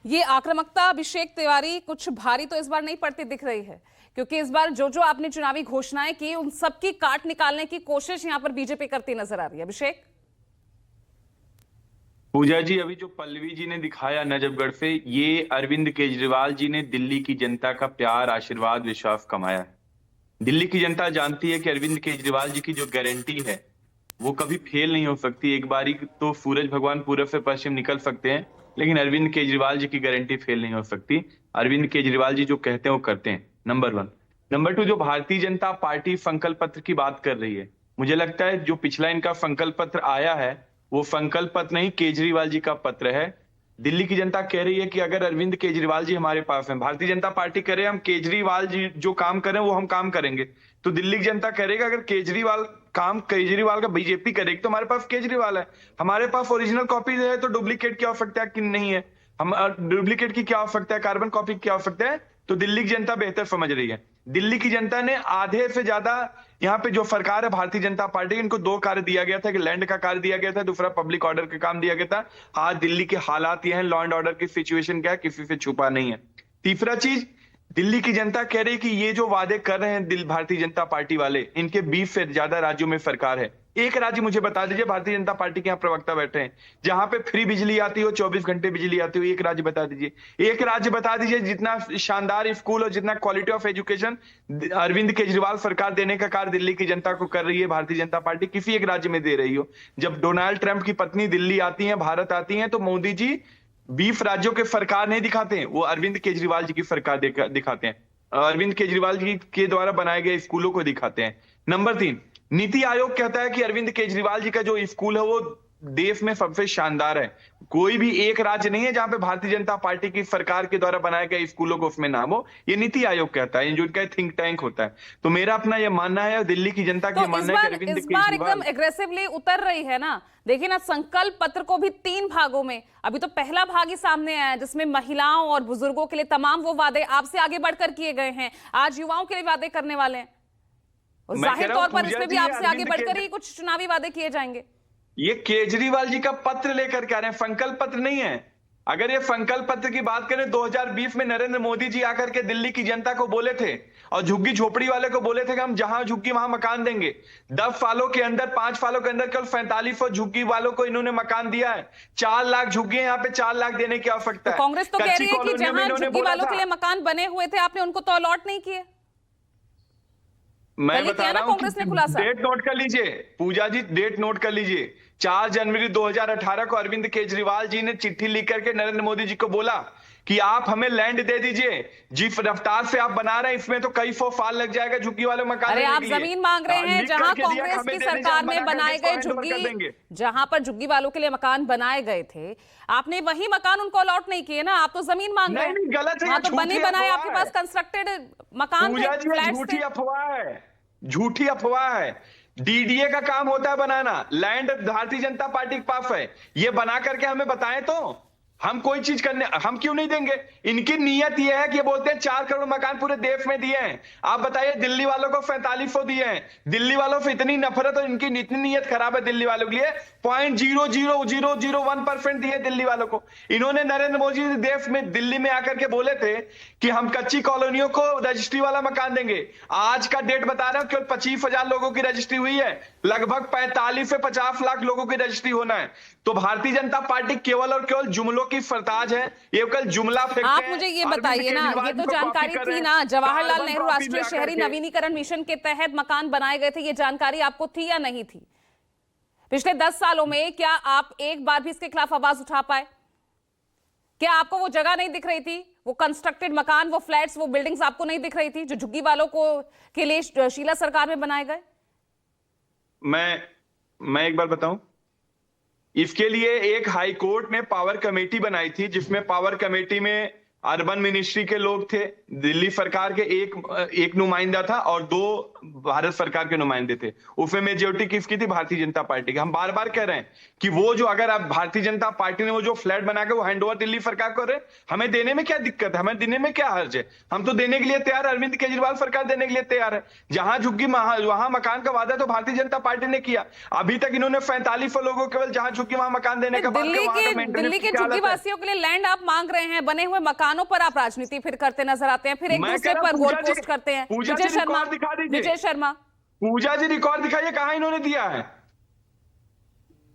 ये आक्रामकता अभिषेक तिवारी कुछ भारी तो इस बार नहीं पड़ती दिख रही है, क्योंकि इस बार जो जो आपने चुनावी घोषणाएं की उन सबकी काट निकालने की कोशिश यहां पर बीजेपी करती नजर आ रही है। अभिषेक, पूजा जी, अभी जो पल्लवी जी ने दिखाया नजफगढ़ से, ये अरविंद केजरीवाल जी ने दिल्ली की जनता का प्यार, आशीर्वाद, विश्वास कमाया है। दिल्ली की जनता जानती है कि अरविंद केजरीवाल जी की जो गारंटी है वो कभी फेल नहीं हो सकती। एक बारी तो सूरज भगवान पूरब से पश्चिम निकल सकते हैं, लेकिन अरविंद केजरीवाल जी की गारंटी फेल नहीं हो सकती। अरविंद केजरीवाल जी जो कहते हैं वो करते हैं, नंबर 1। नंबर 2, जो भारतीय जनता पार्टी संकल्प पत्र की बात कर रही है, मुझे लगता है जो पिछला इनका संकल्प पत्र आया है वो संकल्प पत्र नहीं, केजरीवाल जी का पत्र है। दिल्ली की जनता कह रही है कि अगर अरविंद केजरीवाल जी हमारे पास हैं, भारतीय जनता पार्टी कह रहे हैं हम केजरीवाल जी जो काम करें वो हम काम करेंगे, तो दिल्ली की जनता करेगा अगर केजरीवाल का बीजेपी करेगी तो हमारे पास केजरीवाल है, हमारे पास ओरिजिनल कॉपी है, तो डुप्लीकेट की आवश्यकता कि नहीं है, हम डुप्लीकेट की क्या आवश्यकता है, कार्बन कॉपी की क्या आवश्यकता है, तो दिल्ली की जनता बेहतर समझ रही है। दिल्ली की जनता ने आधे से ज्यादा यहाँ पे जो सरकार है भारतीय जनता पार्टी, इनको 2 कार्य दिया गया था कि लैंड का कार्य दिया गया था, दूसरा पब्लिक ऑर्डर का काम दिया गया था। आज दिल्ली के हालात ये हैं, लॉ एंड ऑर्डर की सिचुएशन क्या है किसी से छुपा नहीं है। तीसरा चीज, दिल्ली की जनता कह रही है कि ये जो वादे कर रहे हैं भारतीय जनता पार्टी वाले, इनके 20 से ज्यादा राज्यों में सरकार है। एक राज्य मुझे बता दीजिए, भारतीय जनता पार्टी के यहाँ प्रवक्ता बैठे हैं, जहां पे फ्री बिजली आती हो, 24 घंटे बिजली आती हो, एक राज्य बता दीजिए। एक राज्य बता दीजिए जितना शानदार स्कूल और जितना quality of education Arvind Kejriwal सरकार देने का कार्य दिल्ली की जनता को कर रही है भारतीय जनता पार्टी, किसी एक राज्य में दे रही हो। जब डोनाल्ड ट्रंप की पत्नी दिल्ली आती है, भारत आती है, तो मोदी जी 20 राज्यों के सरकार नहीं दिखाते हैं, वो अरविंद केजरीवाल जी की सरकार दिखाते हैं, अरविंद केजरीवाल जी के द्वारा बनाए गए स्कूलों को दिखाते हैं। नंबर 3, नीति आयोग कहता है कि अरविंद केजरीवाल जी का जो स्कूल है वो देश में सबसे शानदार है। कोई भी एक राज्य नहीं है जहां पे भारतीय जनता पार्टी की सरकार के द्वारा बनाए गए स्कूलों को उसमें नाम हो, ये नीति आयोग कहता है, जो इनका थिंक टैंक होता है। तो मेरा अपना ये मानना है और दिल्ली की जनता तो की मानना है कि अरविंद केजरीवाल एकदम एग्रेसिवली उतर रही है ना। देखिए ना, संकल्प पत्र को भी 3 भागों में, अभी तो पहला भाग ही सामने आया जिसमें महिलाओं और बुजुर्गों के लिए तमाम वो वादे आपसे आगे बढ़कर किए गए हैं, आज युवाओं के लिए वादे करने वाले हैं, और जाहिर तौर पर इसमें भी आपसे आगे बढ़कर ही कुछ चुनावी वादे किए जाएंगे। ये केजरीवाल जी का पत्र लेकर के आ रहे हैं, संकल्प पत्र नहीं है। अगर ये संकल्प पत्र की बात करें, 2020 में नरेंद्र मोदी जी आकर के दिल्ली की जनता को बोले थे और झुग्गी झोपड़ी वाले को बोले थे कि हम जहां झुग्गी वहां मकान देंगे। 10 सालों के अंदर, 5 सालों के अंदर केवल 4500 झुग्गी वालों को इन्होंने मकान दिया है। 4 लाख झुग्गी है, यहाँ पे 4 लाख देने की आवश्यकता है। कांग्रेस तो कह रही है कि जहां झुग्गी वालों के लिए मकान बने हुए थे आपने उनको तो अलॉट नहीं किए। मैं बता रहा हूं कि डेट नोट कर लीजिए पूजा जी, डेट नोट कर लीजिए। 4 जनवरी 2018 को अरविंद केजरीवाल जी ने चिट्ठी लिख करके नरेंद्र मोदी जी को बोला कि आप हमें लैंड दे दीजिए, जिस रफ्तार से आप बना रहे हैं इसमें तो कई 100 साल लग जाएगा झुग्गी वाले मकान। अरे आप जमीन मांग रहे हैं जहां कांग्रेस की सरकार में बनाए गए झुग्गी, जहां पर झुग्गी वालों के लिए मकान बनाए गए थे, आपने वही मकान उनको अलॉट नहीं किए ना, आप तो जमीन मांग रहे हैं। गलत है, तो बने बनाए आपके पास कंस्ट्रक्टेड मकान थे। झूठी अफवाह है, झूठी अफवाह है। डीडीए का काम होता है बनाना, लैंड भारतीय जनता पार्टी के पास है, ये बना करके हमें बताएं तो हम कोई चीज करने, हम क्यों नहीं देंगे। इनकी नीयत ये है कि ये बोलते हैं 4 करोड़ मकान पूरे देश में दिए हैं। आप बताइए, दिल्ली वालों को 4500 दिए हैं। दिल्ली वालों से इतनी नफरत और इनकी इतनी नीयत खराब है दिल्ली वालों के लिए, 0.00001% दिए दिल्ली वालों को। इन्होंने नरेंद्र मोदी जी देश में दिल्ली में आकर के बोले थे कि हम कच्ची कॉलोनियों को रजिस्ट्री वाला मकान देंगे। आज का डेट बता रहा हूं, केवल 25,000 लोगों की रजिस्ट्री हुई है, लगभग 45 से 50 लाख लोगों की रजिस्ट्री होना है। तो भारतीय जनता पार्टी केवल और केवल जुमलों की सरताज है, ये कल जुमला फेंकते हैं। आप मुझे ये बताइए ना, ये तो जानकारी थी ना, जवाहरलाल नेहरू राष्ट्रीय शहरी नवीनीकरण मिशन के तहत मकान बनाए गए थे, ये जानकारी आपको थी या नहीं थी? पिछले 10 सालों में क्या आप एक बार भी इसके खिलाफ आवाज उठा पाए? क्या आपको वो जगह नहीं दिख रही थी, वो कंस्ट्रक्टेड मकान, वो फ्लैट्स, वो बिल्डिंग्स आपको नहीं दिख रही थी जो झुग्गी वालों को के लिए शीला सरकार में बनाए गए? मैं एक बार बताऊं, इसके लिए एक हाई कोर्ट ने पावर कमेटी बनाई थी, जिसमें पावर कमेटी में अर्बन मिनिस्ट्री के लोग थे, दिल्ली सरकार के एक नुमाइंदा था और 2 भारत सरकार के नुमाइंदे थे। उसमें मेजोरिटी किसकी थी? भारतीय जनता पार्टी की। हम बार बार कह रहे हैं कि वो जो अगर आप भारतीय जनता पार्टी ने वो जो फ्लैट बना के वो हैंडओवर दिल्ली सरकार को रहे, हमें देने में क्या दिक्कत है? हमें देने में क्या हर्ज है? हम तो देने के लिए तैयार, अरविंद केजरीवाल सरकार देने के लिए तैयार है। जहां झुग्गी वहां मकान का वादा तो भारतीय जनता पार्टी ने किया। अभी तक इन्होंने 4500 लोगों को केवल जहां झुग्गी वहां मकान देने का दिल्ली के झुग्गी वासियों के लिए लैंड आप मांग रहे हैं, बने हुए मकानों पर आप राजनीति फिर करते नजर आते हैं, फिर एक दूसरे पर गोल पोस्ट करते हैं। विजय शर्मा पूजा जी रिकॉर्ड दिखाइए, कहां इन्होंने दिया है?